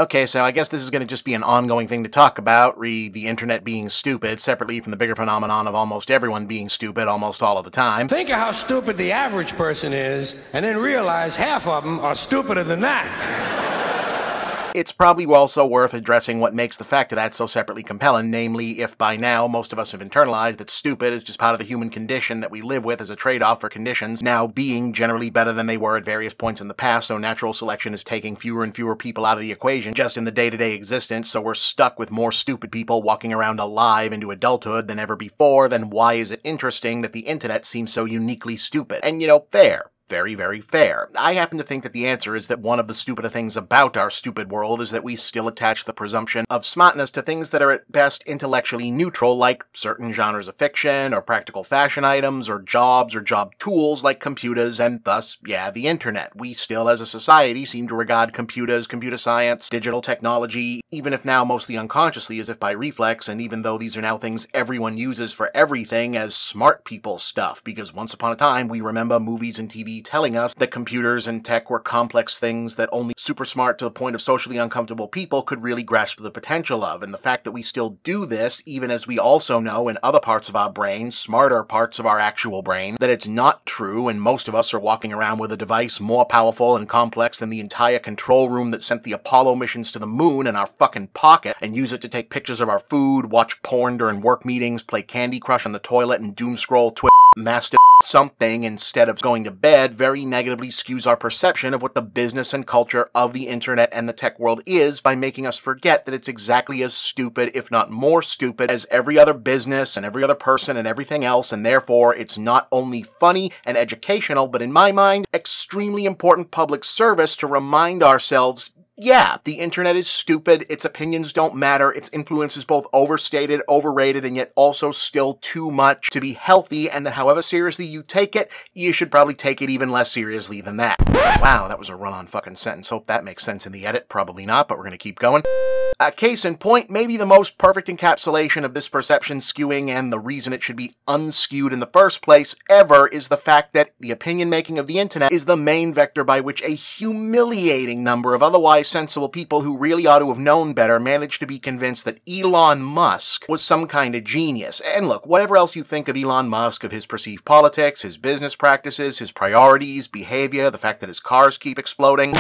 Okay, so I guess this is going to just be an ongoing thing to talk about, the internet being stupid, separately from the bigger phenomenon of almost everyone being stupid almost all of the time. Think of how stupid the average person is, and then realize half of them are stupider than that. It's probably also worth addressing what makes the fact of that so separately compelling, namely, if by now most of us have internalized that stupid is just part of the human condition that we live with as a trade-off for conditions now being generally better than they were at various points in the past, so natural selection is taking fewer and fewer people out of the equation just in the day-to-day existence, so we're stuck with more stupid people walking around alive into adulthood than ever before, then why is it interesting that the internet seems so uniquely stupid? And, you know, fair. Very, very fair. I happen to think that the answer is that one of the stupider things about our stupid world is that we still attach the presumption of smartness to things that are at best intellectually neutral, like certain genres of fiction, or practical fashion items, or jobs or job tools like computers, and thus, yeah, the internet. We still, as a society, seem to regard computers, computer science, digital technology, even if now mostly unconsciously as if by reflex, and even though these are now things everyone uses for everything, as smart people stuff, because once upon a time we remember movies and TV telling us that computers and tech were complex things that only super smart to the point of socially uncomfortable people could really grasp the potential of. And the fact that we still do this, even as we also know in other parts of our brain, smarter parts of our actual brain, that it's not true, and most of us are walking around with a device more powerful and complex than the entire control room that sent the Apollo missions to the moon in our fucking pocket, and use it to take pictures of our food, watch porn during work meetings, play Candy Crush on the toilet, and doom scroll Twitter, master something instead of going to bed, very negatively skews our perception of what the business and culture of the internet and the tech world is by making us forget that it's exactly as stupid, if not more stupid, as every other business and every other person and everything else, and therefore it's not only funny and educational, but in my mind, extremely important public service to remind ourselves, yeah, the internet is stupid, its opinions don't matter, its influence is both overstated, overrated, and yet also still too much to be healthy, and that however seriously you take it, you should probably take it even less seriously than that. Wow, that was a run-on fucking sentence. Hope that makes sense in the edit. Probably not, but we're gonna keep going. Case in point, maybe the most perfect encapsulation of this perception skewing and the reason it should be unskewed in the first place ever is the fact that the opinion-making of the internet is the main vector by which a humiliating number of otherwise sensible people who really ought to have known better managed to be convinced that Elon Musk was some kind of genius. And look, whatever else you think of Elon Musk, of his perceived politics, his business practices, his priorities, behavior, the fact that his cars keep exploding,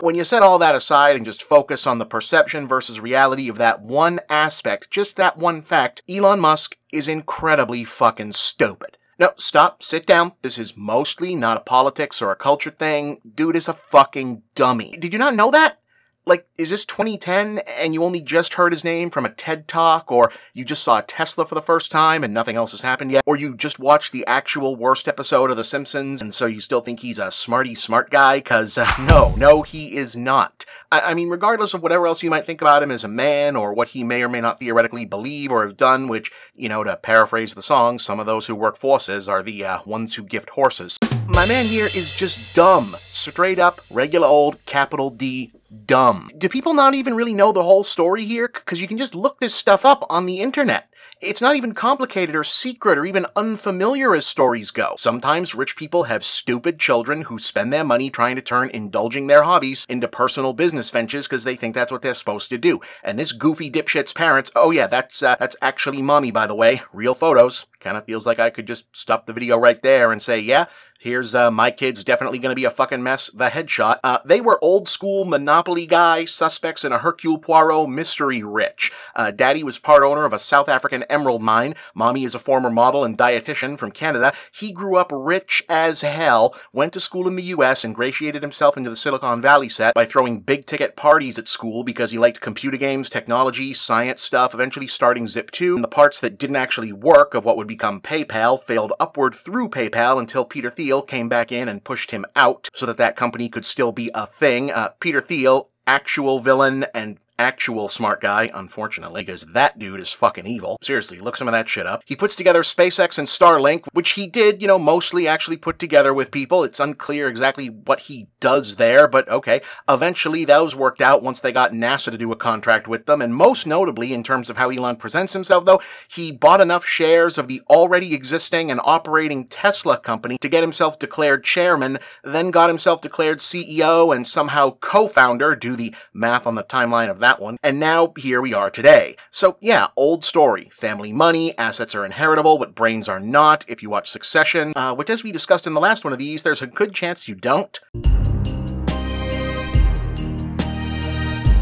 when you set all that aside and just focus on the perception versus reality of that one aspect, just that one fact, Elon Musk is incredibly fucking stupid. No, stop, sit down. This is mostly not a politics or a culture thing. Dude is a fucking dummy. Did you not know that? Like, is this 2010 and you only just heard his name from a TED Talk, or you just saw a Tesla for the first time and nothing else has happened yet, or you just watched the actual worst episode of The Simpsons and so you still think he's a smarty smart guy? Cause, no, he is not. I mean, regardless of whatever else you might think about him as a man, or what he may or may not theoretically believe or have done, which, you know, to paraphrase the song, some of those who work forces are the ones who gift horses. My man here is just dumb. Straight up, regular old, capital D, dumb. Do people not even really know the whole story here? Because you can just look this stuff up on the internet. It's not even complicated or secret or even unfamiliar as stories go. Sometimes rich people have stupid children who spend their money trying to turn indulging their hobbies into personal business ventures because they think that's what they're supposed to do. And this goofy dipshit's parents, oh yeah, that's actually mommy, by the way. Real photos. Kind of feels like I could just stop the video right there and say, yeah, here's my kid's definitely going to be a fucking mess, the headshot. They were old school Monopoly guy, suspects in a Hercule Poirot mystery rich. Daddy was part owner of a South African emerald mine. Mommy is a former model and dietitian from Canada. He grew up rich as hell, went to school in the US, ingratiated himself into the Silicon Valley set by throwing big ticket parties at school because he liked computer games, technology, science stuff, eventually starting Zip2. And the parts that didn't actually work of what would become PayPal failed upward through PayPal until Peter Thiel came back in and pushed him out so that company could still be a thing. Peter Thiel, actual villain and actual smart guy, unfortunately, because that dude is fucking evil. Seriously, look some of that shit up. He puts together SpaceX and Starlink, which he did, mostly actually put together with people. It's unclear exactly what he does there, but okay. Eventually, those worked out once they got NASA to do a contract with them, and most notably, in terms of how Elon presents himself, though, he bought enough shares of the already existing and operating Tesla company to get himself declared chairman, then got himself declared CEO and somehow co-founder, do the math on the timeline of that one, and now here we are today. So yeah, old story. Family money, assets are inheritable, but brains are not. If you watch Succession, which as we discussed in the last one of these, there's a good chance you don't.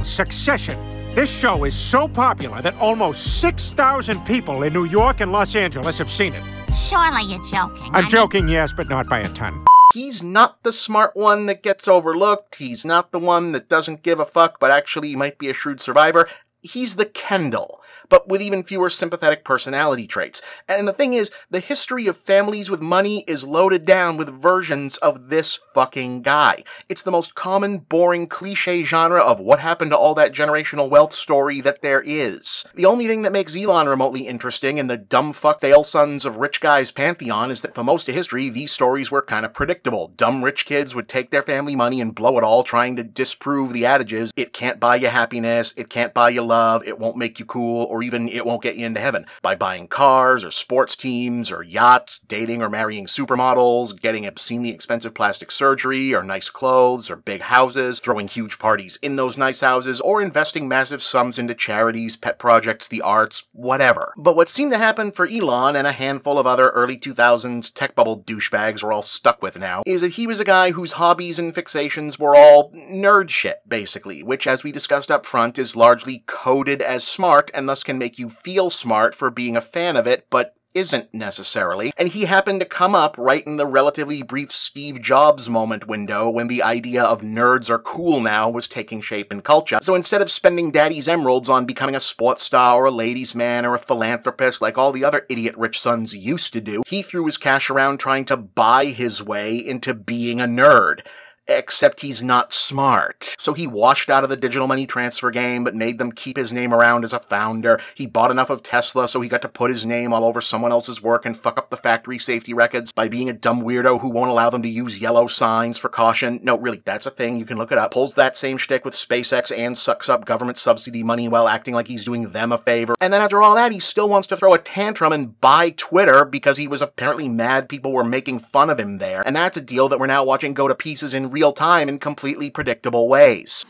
Succession. This show is so popular that almost 6,000 people in New York and Los Angeles have seen it. Surely you're joking. I'm joking, yes, but not by a ton. He's not the smart one that gets overlooked. He's not the one that doesn't give a fuck, but actually might be a shrewd survivor. He's the Kendall, but with even fewer sympathetic personality traits. And the thing is, the history of families with money is loaded down with versions of this fucking guy. It's the most common, boring, cliche genre of what happened to all that generational wealth story that there is. The only thing that makes Elon remotely interesting in the dumb fuck fail sons of rich guys pantheon is that for most of history, these stories were kind of predictable. Dumb rich kids would take their family money and blow it all trying to disprove the adages, it can't buy you happiness, it can't buy you love, it won't make you cool, or even it won't get you into heaven, by buying cars or sports teams or yachts, dating or marrying supermodels, getting obscenely expensive plastic surgery or nice clothes or big houses, throwing huge parties in those nice houses, or investing massive sums into charities, pet projects, the arts, whatever. But what seemed to happen for Elon and a handful of other early 2000s tech bubble douchebags we're all stuck with now is that he was a guy whose hobbies and fixations were all nerd shit, basically, which, as we discussed up front, is largely coded as smart and thus can make you feel smart for being a fan of it, but isn't necessarily, and he happened to come up right in the relatively brief Steve Jobs moment window when the idea of nerds are cool now was taking shape in culture. So instead of spending daddy's emeralds on becoming a sports star or a ladies' man or a philanthropist like all the other idiot rich sons used to do, he threw his cash around trying to buy his way into being a nerd. Except he's not smart. So he washed out of the digital money transfer game, but made them keep his name around as a founder. He bought enough of Tesla so he got to put his name all over someone else's work and fuck up the factory safety records by being a dumb weirdo who won't allow them to use yellow signs for caution. No, really, that's a thing. You can look it up. Pulls that same shtick with SpaceX and sucks up government subsidy money while acting like he's doing them a favor. And then after all that, he still wants to throw a tantrum and buy Twitter because he was apparently mad people were making fun of him there. And that's a deal that we're now watching go to pieces in real time in completely predictable ways.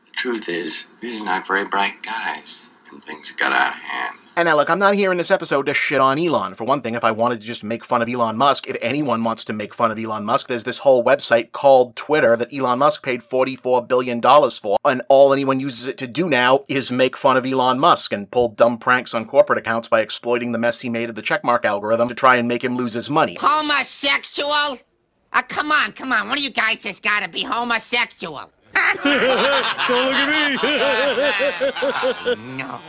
The truth is, these are not very bright guys, and things got out of hand. And now look, I'm not here in this episode to shit on Elon. For one thing, if I wanted to just make fun of Elon Musk, if anyone wants to make fun of Elon Musk, there's this whole website called Twitter that Elon Musk paid $44 billion for, and all anyone uses it to do now is make fun of Elon Musk and pull dumb pranks on corporate accounts by exploiting the mess he made of the checkmark algorithm to try and make him lose his money. Homosexual? Come on. One of you guys has got to be homosexual. Don't look at me. No.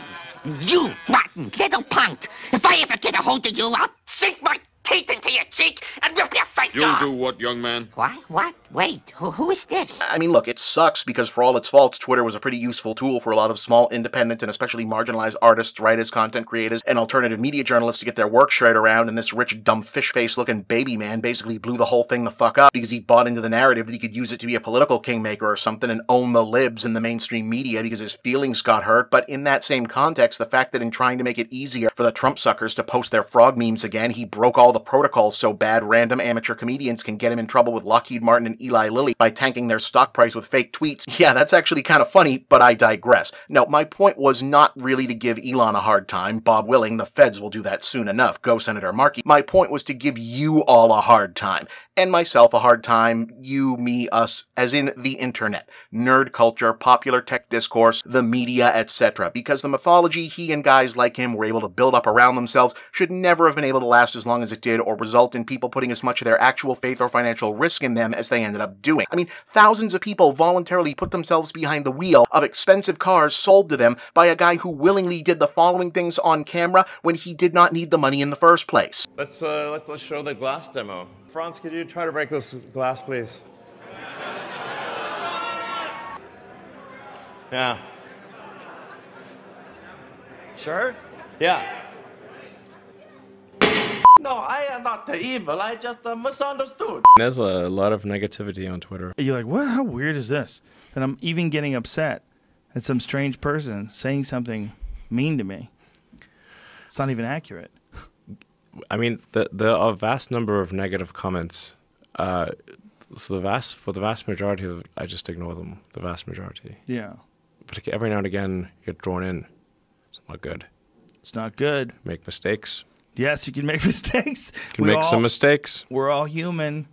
You rotten little punk. If I ever get a hold of you, I'll sink my teeth into your cheek and rip your face off. You'll do what, young man? What? Wait, who is this? I mean, look, it sucks because for all its faults, Twitter was a pretty useful tool for a lot of small, independent, and especially marginalized artists, writers, content creators, and alternative media journalists to get their work shared around, and this rich, dumb, fish-face-looking baby man basically blew the whole thing the fuck up because he bought into the narrative that he could use it to be a political kingmaker or something and own the libs in the mainstream media because his feelings got hurt. But in that same context, the fact that in trying to make it easier for the Trump suckers to post their frog memes again, he broke all the protocols so bad random amateur comedians can get him in trouble with Lockheed Martin and Eli Lilly by tanking their stock price with fake tweets. Yeah, that's actually kind of funny, but I digress. No, my point was not really to give Elon a hard time. Bob willing, the feds will do that soon enough. Go Senator Markey. My point was to give you all a hard time. And myself a hard time. You, me, us, as in the internet. Nerd culture, popular tech discourse, the media, etc. Because the mythology he and guys like him were able to build up around themselves should never have been able to last as long as it did or result in people putting as much of their actual faith or financial risk in them as they ended up doing. I mean, thousands of people voluntarily put themselves behind the wheel of expensive cars sold to them by a guy who willingly did the following things on camera when he did not need the money in the first place. Let's show the glass demo. Franz, could you try to break this glass, please? Yeah. Sure? Yeah. No, I am not evil. I just misunderstood. There's a lot of negativity on Twitter. You're like, what? How weird is this? And I'm even getting upset at some strange person saying something mean to me. It's not even accurate. I mean, there are a vast number of negative comments. So for the vast majority of it, I just ignore them. The vast majority. Yeah. But every now and again, you get drawn in. It's not good. It's not good. Make mistakes. Yes, you can make mistakes. You can make some mistakes. We're all human.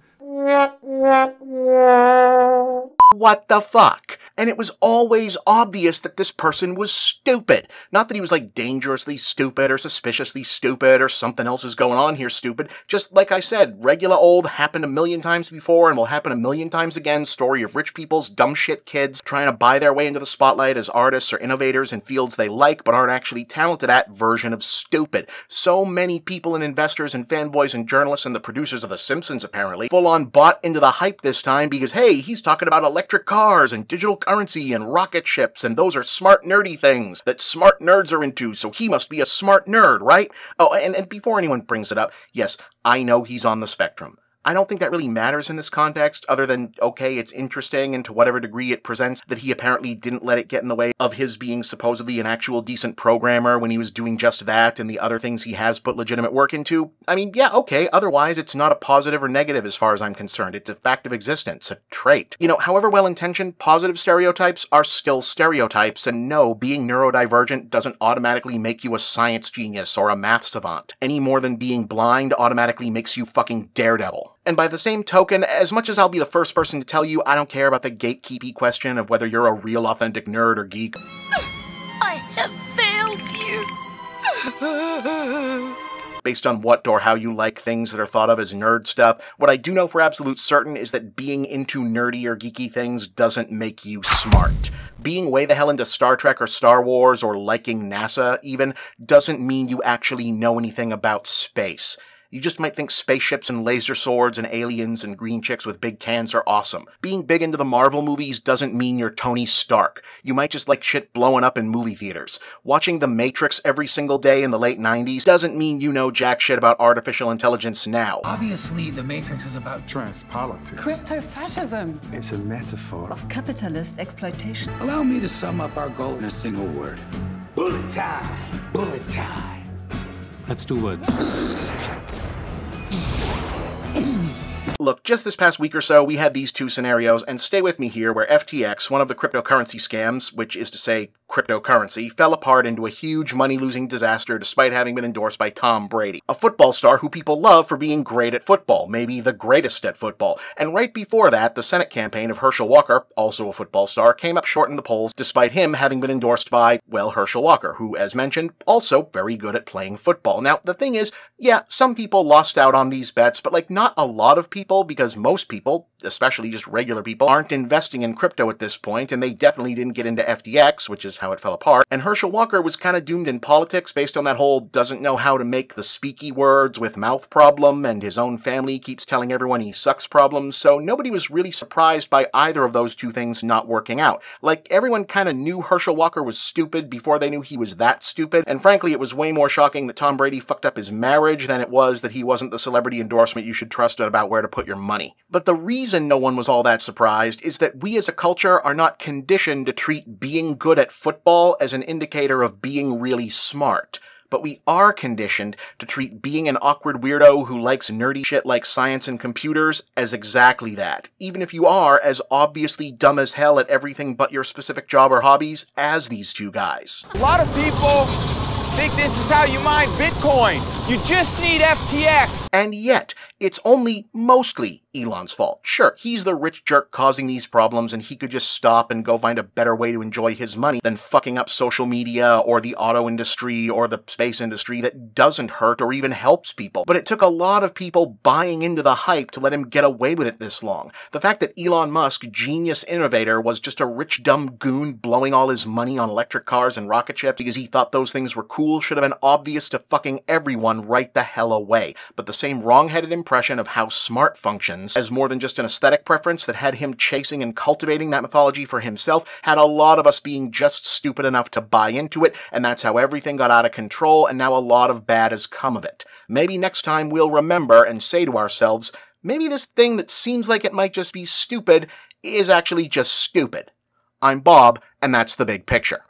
What the fuck? And it was always obvious that this person was stupid. Not that he was like dangerously stupid or suspiciously stupid or something else is going on here stupid. Just like I said, regular old, happened a million times before and will happen a million times again, story of rich people's dumb shit kids trying to buy their way into the spotlight as artists or innovators in fields they like but aren't actually talented at version of stupid. So many people and investors and fanboys and journalists and the producers of The Simpsons apparently full on bought into the hype this time because hey, he's talking about electric cars and digital currency and rocket ships, and those are smart nerdy things that smart nerds are into, so he must be a smart nerd, right? Oh, and before anyone brings it up, yes, I know he's on the spectrum. I don't think that really matters in this context, other than, okay, it's interesting and to whatever degree it presents that he apparently didn't let it get in the way of his being supposedly an actual decent programmer when he was doing just that and the other things he has put legitimate work into. I mean, yeah, okay, otherwise it's not a positive or negative as far as I'm concerned. It's a fact of existence, a trait. You know, however well-intentioned, positive stereotypes are still stereotypes, and no, being neurodivergent doesn't automatically make you a science genius or a math savant, any more than being blind automatically makes you fucking Daredevil. And by the same token, as much as I'll be the first person to tell you I don't care about the gatekeepy question of whether you're a real authentic nerd or geek, I have failed you. based on what or how you like things that are thought of as nerd stuff, what I do know for absolute certain is that being into nerdy or geeky things doesn't make you smart. Being way the hell into Star Trek or Star Wars or liking NASA even doesn't mean you actually know anything about space. You just might think spaceships and laser swords and aliens and green chicks with big cans are awesome. Being big into the Marvel movies doesn't mean you're Tony Stark. You might just like shit blowing up in movie theaters. Watching The Matrix every single day in the late 90s doesn't mean you know jack shit about artificial intelligence now. Obviously, The Matrix is about transpolitics. Crypto-fascism. It's a metaphor of capitalist exploitation. Allow me to sum up our goal in a single word. Bullet time. Bullet time. That's 2 words. Look, just this past week or so, we had these two scenarios, and stay with me here, where FTX, one of the cryptocurrency scams, which is to say cryptocurrency, fell apart into a huge money-losing disaster despite having been endorsed by Tom Brady, a football star who people love for being great at football, maybe the greatest at football. And right before that, the Senate campaign of Herschel Walker, also a football star, came up short in the polls despite him having been endorsed by, well, Herschel Walker, who, as mentioned, also very good at playing football. Now, the thing is, yeah, some people lost out on these bets, but like not a lot of people, because most people, especially just regular people, aren't investing in crypto at this point, and they definitely didn't get into FTX, which is how it fell apart. And Herschel Walker was kind of doomed in politics based on that whole doesn't know how to make the speaky words with mouth problem, and his own family keeps telling everyone he sucks problem, so nobody was really surprised by either of those two things not working out. Like, everyone kind of knew Herschel Walker was stupid before they knew he was that stupid, and frankly, it was way more shocking that Tom Brady fucked up his marriage than it was that he wasn't the celebrity endorsement you should trust about where to put your money. But the reason no one was all that surprised is that we as a culture are not conditioned to treat being good at football as an indicator of being really smart. But we are conditioned to treat being an awkward weirdo who likes nerdy shit like science and computers as exactly that, even if you are as obviously dumb as hell at everything but your specific job or hobbies as these two guys. A lot of people think this is how you mine Bitcoin. You just need FTX. And yet, it's only mostly Elon's fault. Sure, he's the rich jerk causing these problems, and he could just stop and go find a better way to enjoy his money than fucking up social media or the auto industry or the space industry that doesn't hurt or even helps people. But it took a lot of people buying into the hype to let him get away with it this long. The fact that Elon Musk, genius innovator, was just a rich dumb goon blowing all his money on electric cars and rocket ships because he thought those things were cool should have been obvious to fucking everyone gone right the hell away, but the same wrong-headed impression of how smart functions as more than just an aesthetic preference that had him chasing and cultivating that mythology for himself had a lot of us being just stupid enough to buy into it, and that's how everything got out of control, and now a lot of bad has come of it. Maybe next time we'll remember and say to ourselves, maybe this thing that seems like it might just be stupid is actually just stupid. I'm Bob, and that's the big picture.